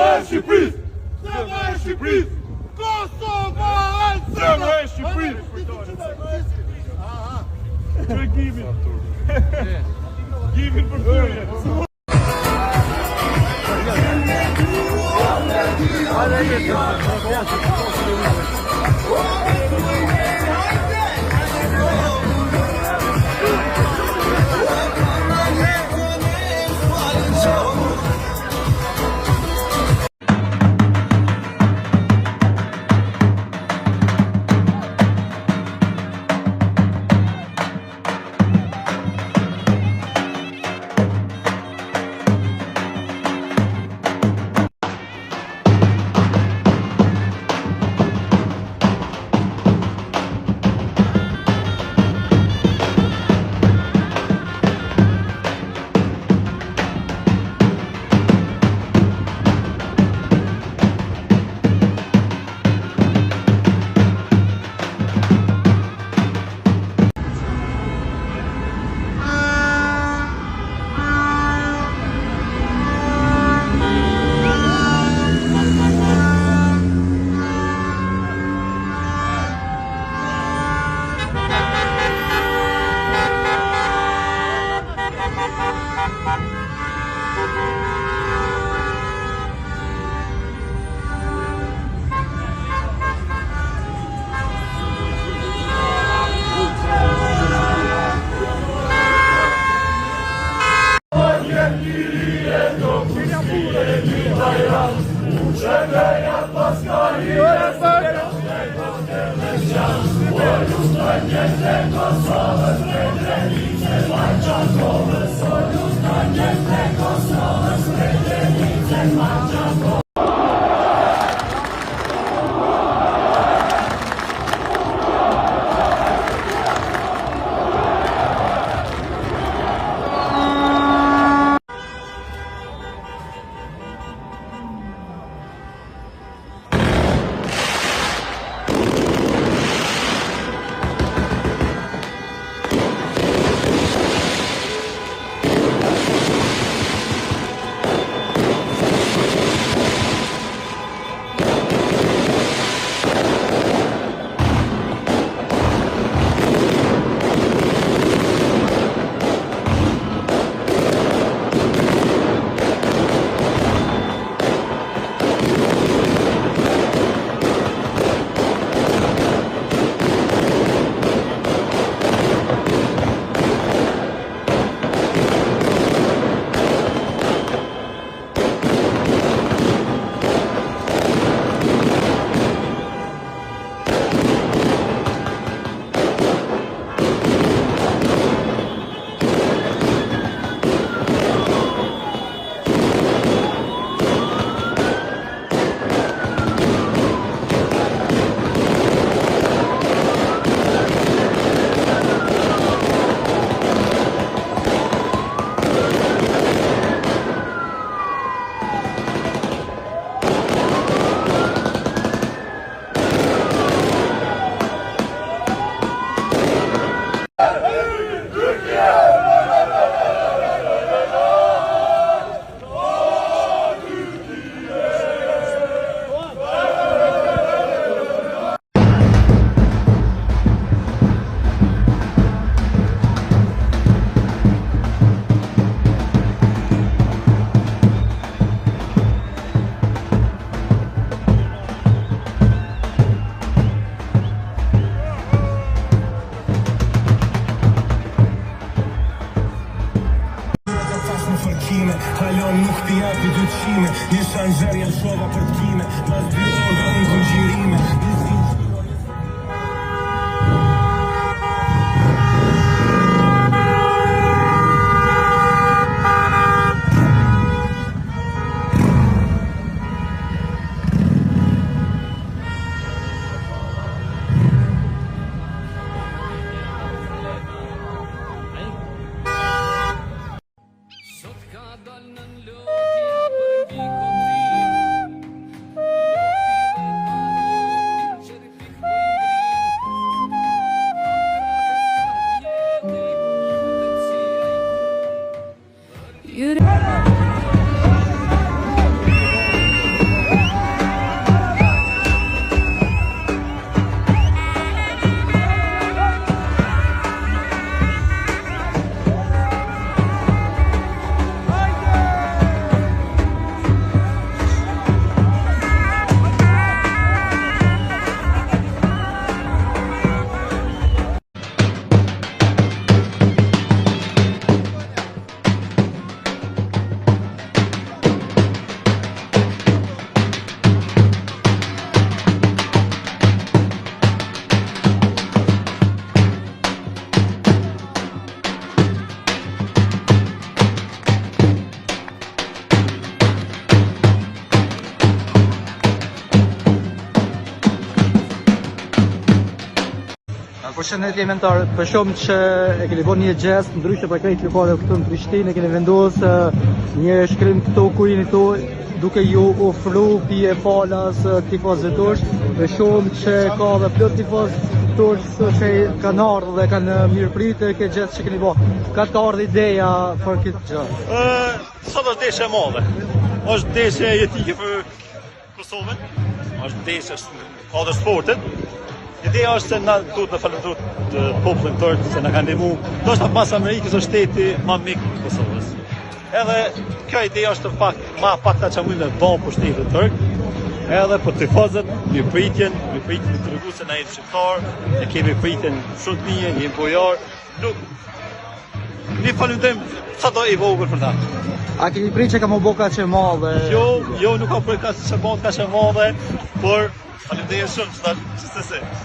e Shqipërisë! Zemra e Shqipërisë! Kosova e zemra e Shqipërisë! Që Gimin? Gimin për thyrje! Halon nuk t'i japi dyqime, një shanxerja shova për t'kime, mas dy orë unë kongjirime. Dal në lotja për mbi kodrim, Përshëndetje mentor, për shumë që e keni bërë një gest ndryshe për krejt lokale këtu në Prishtinë, e keni vendosur një shkrim këtu ku jeni këtu duke ju ofru pije falas tifozëve turq, për shumë që ka dhe plot tifozë turq që kanë ardhur dhe kanë mirëpritur këtë gest që keni bërë. Ka të ardhur ideja për këtë gjë? Sot është deshe e madhe. Është deshe jetike për Kosovën, është deshe ka dhe sportit. Ideja është se na duhet të falenderojmë popullin turk se na kanë ndihmuar. Ndoshta pas Amerikës është shteti më mik i Kosovës. Edhe kjo ideja është ma pak ta çamuim me bon për shtetin turk. Edhe për tifozët, mirëpritjen të treguar se na jemi shqiptar, ne kemi pritjen shumë të mirë, jemi bojar. Ne falenderojmë sa do i vogël për ta. A keni prit që ka më boka që madhe? Jo, nuk ka prit që bon ka që madhe, por falenderoj shumë që se. Falenderoj.